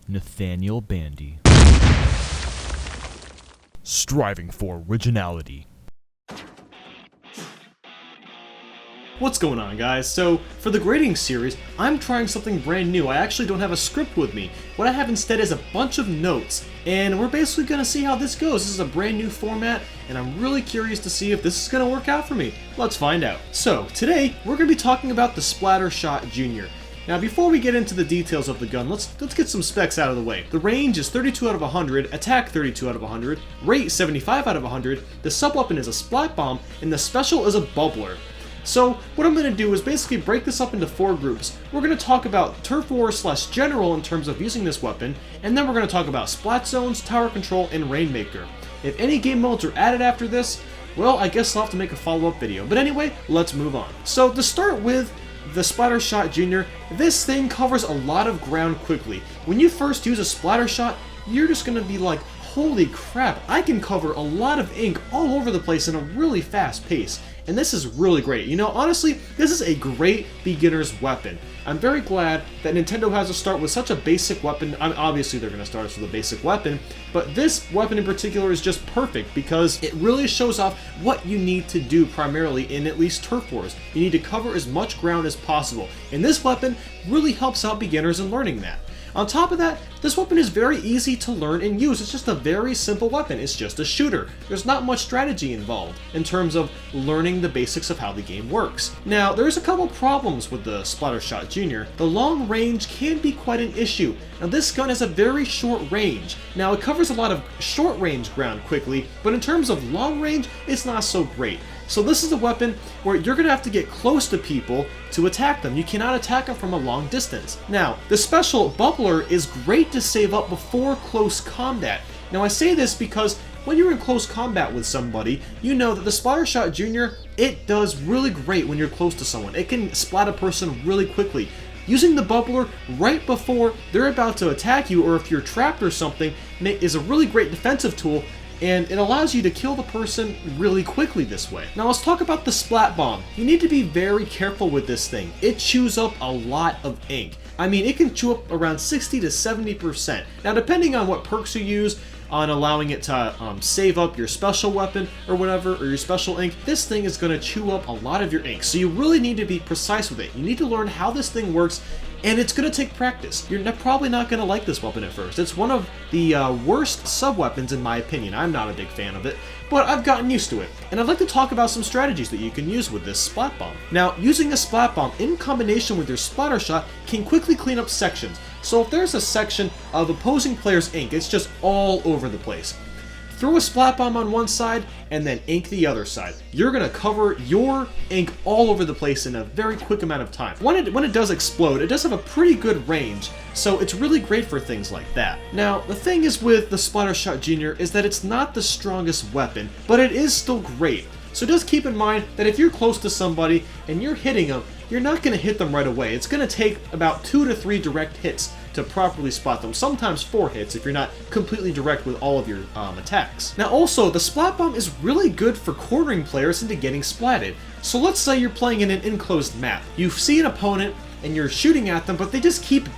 Nathaniel Bandy. Striving for originality. What's going on, guys? So, for the grading series, I'm trying something brand new. I actually don't have a script with me. What I have instead is a bunch of notes, and we're basically going to see how this goes. This is a brand new format, and I'm really curious to see if this is going to work out for me. Let's find out. So, today, we're going to be talking about the Splattershot Jr. Now, before we get into the details of the gun, let's get some specs out of the way. The range is 32 out of 100, attack 32 out of 100, rate 75 out of 100, the sub-weapon is a splat bomb, and the special is a bubbler. So, what I'm going to do is basically break this up into 4 groups. We're going to talk about Turf War / General in terms of using this weapon, and then we're going to talk about Splat Zones, Tower Control, and Rainmaker. If any game modes are added after this, well, I guess I'll have to make a follow-up video. But anyway, let's move on. So, to start with the Splattershot Jr., this thing covers a lot of ground quickly. When you first use a Splattershot, you're just going to be like, holy crap, I can cover a lot of ink all over the place in a really fast pace. And this is really great. You know, honestly, this is a great beginner's weapon. I'm very glad that Nintendo has to start with such a basic weapon. I mean, obviously, they're going to start us with a basic weapon, but this weapon in particular is just perfect because it really shows off what you need to do primarily in at least Turf Wars. You need to cover as much ground as possible, and this weapon really helps out beginners in learning that. On top of that, this weapon is very easy to learn and use. It's just a very simple weapon. It's just a shooter. There's not much strategy involved in terms of learning the basics of how the game works. Now, there's a couple problems with the Splattershot Jr. The long range can be quite an issue. Now, this gun has a very short range. Now, it covers a lot of short range ground quickly, but in terms of long range, it's not so great. So this is a weapon where you're going to have to get close to people to attack them. You cannot attack them from a long distance. Now, the special bubbler is great to save up before close combat. Now, I say this because when you're in close combat with somebody, you know that the Splattershot Jr., it does really great when you're close to someone. It can splat a person really quickly. Using the bubbler right before they're about to attack you, or if you're trapped or something, is a really great defensive tool, and it allows you to kill the person really quickly this way. Now let's talk about the Splat Bomb. You need to be very careful with this thing. It chews up a lot of ink. I mean, it can chew up around 60 to 70%. Now depending on what perks you use, on allowing it to save up your special weapon or whatever, or your special ink, this thing is going to chew up a lot of your ink. So you really need to be precise with it. You need to learn how this thing works, and it's going to take practice. You're probably not going to like this weapon at first. It's one of the worst sub-weapons in my opinion. I'm not a big fan of it, but I've gotten used to it. And I'd like to talk about some strategies that you can use with this Splat Bomb. Now, using a Splat Bomb in combination with your Splattershot can quickly clean up sections. So if there's a section of opposing players' ink, it's just all over the place. Throw a Splat Bomb on one side and then ink the other side. You're going to cover your ink all over the place in a very quick amount of time. When it does explode, it does have a pretty good range, so it's really great for things like that. Now, the thing is with the Splattershot Jr. is that it's not the strongest weapon, but it is still great. So just keep in mind that if you're close to somebody and you're hitting them, you're not going to hit them right away. It's going to take about 2 to 3 direct hits to properly spot them, sometimes 4 hits if you're not completely direct with all of your attacks. Now also, the Splat Bomb is really good for cornering players into getting splatted. So let's say you're playing in an enclosed map. You see an opponent and you're shooting at them, but they just keep,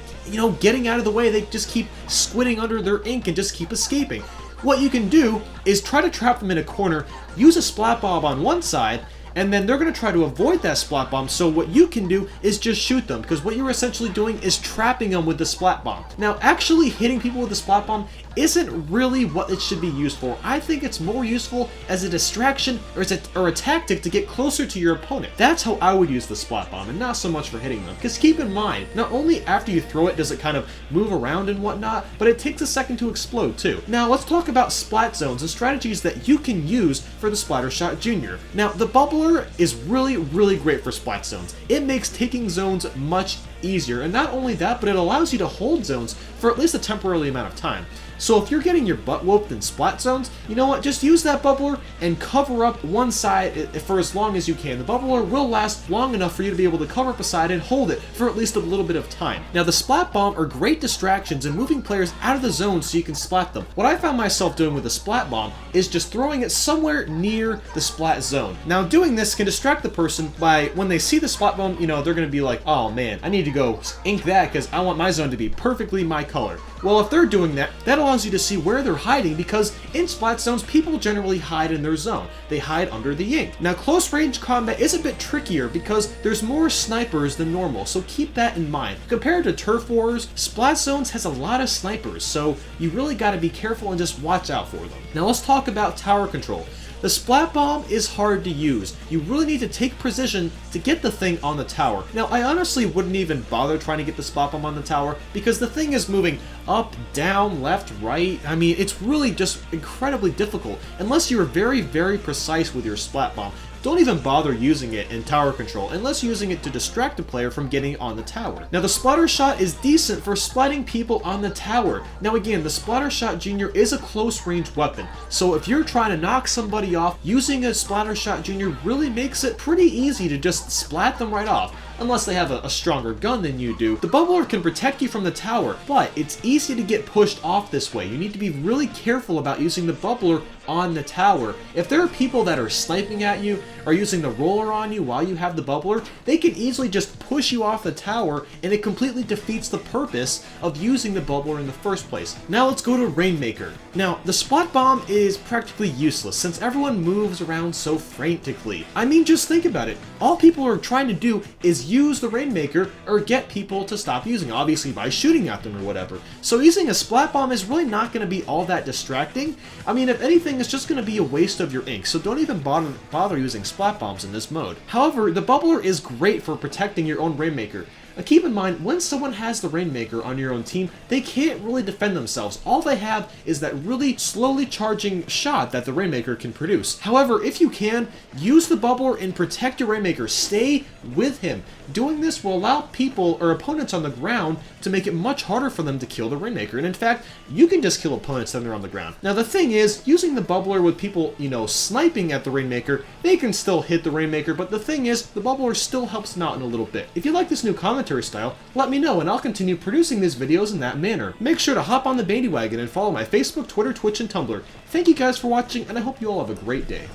getting out of the way. They just keep squinting under their ink and just keep escaping. What you can do is try to trap them in a corner, use a Splat Bomb on one side, and then they're going to try to avoid that Splat Bomb, so what you can do is just shoot them, because what you're essentially doing is trapping them with the Splat Bomb. Now, actually hitting people with the Splat Bomb isn't really what it should be used for. I think it's more useful as a distraction or a tactic to get closer to your opponent. That's how I would use the Splat Bomb, and not so much for hitting them. Because keep in mind, not only after you throw it does it kind of move around and whatnot, but it takes a second to explode too. Now let's talk about Splat Zones and strategies that you can use for the Splattershot Jr. Now the bubbler is really, really great for Splat Zones. It makes taking zones much easier, and not only that, but it allows you to hold zones for at least a temporary amount of time. So if you're getting your butt whooped in splat zones, you know what, just use that bubbler and cover up one side for as long as you can. The bubbler will last long enough for you to be able to cover up a side and hold it for at least a little bit of time. Now the splat bomb are great distractions and moving players out of the zone so you can splat them. What I found myself doing with the splat bomb is just throwing it somewhere near the splat zone. Now doing this can distract the person by, when they see the splat bomb, you know, they're going to be like, oh man, I need to go ink that because I want my zone to be perfectly my color. Well, if they're doing that, that allows you to see where they're hiding, because in splat zones, people generally hide in their zone. They hide under the ink. Now, close range combat is a bit trickier because there's more snipers than normal, so keep that in mind. Compared to turf wars, splat zones has a lot of snipers, so you really got to be careful and just watch out for them. Now, let's talk about tower control. The splat bomb is hard to use. You really need to take precision to get the thing on the tower. Now, I honestly wouldn't even bother trying to get the splat bomb on the tower because the thing is moving up, down, left, right. I mean, it's really just incredibly difficult unless you're very, very precise with your splat bomb. Don't even bother using it in tower control unless using it to distract a player from getting on the tower. Now the Splattershot is decent for splatting people on the tower. Now again, the Splattershot Jr. is a close range weapon, so if you're trying to knock somebody off, using a Splattershot Jr. really makes it pretty easy to just splat them right off. Unless they have a stronger gun than you do. The bubbler can protect you from the tower, but it's easy to get pushed off this way. You need to be really careful about using the bubbler on the tower. If there are people that are sniping at you or using the roller on you while you have the bubbler, they can easily just push you off the tower, and it completely defeats the purpose of using the bubbler in the first place. Now let's go to Rainmaker. Now, the splat bomb is practically useless since everyone moves around so frantically. I mean, just think about it. All people are trying to do is use the Rainmaker or get people to stop using it, obviously by shooting at them or whatever. So using a splat bomb is really not going to be all that distracting. I mean, if anything, it's just going to be a waste of your ink, so don't even bother using splat bombs in this mode. However, the bubbler is great for protecting your own Rainmaker. Keep in mind, when someone has the Rainmaker on your own team, they can't really defend themselves. All they have is that really slowly charging shot that the Rainmaker can produce. However, if you can, use the bubbler and protect your Rainmaker. Stay with him. Doing this will allow people or opponents on the ground to make it much harder for them to kill the Rainmaker. And in fact, you can just kill opponents that are on the ground. Now the thing is, using the bubbler with people, you know, sniping at the Rainmaker, they can still hit the Rainmaker, but the thing is, the bubbler still helps them out in a little bit. If you like this new commentary style, let me know and I'll continue producing these videos in that manner. Make sure to hop on the bandwagon and follow my Facebook, Twitter, Twitch, and Tumblr. Thank you guys for watching, and I hope you all have a great day.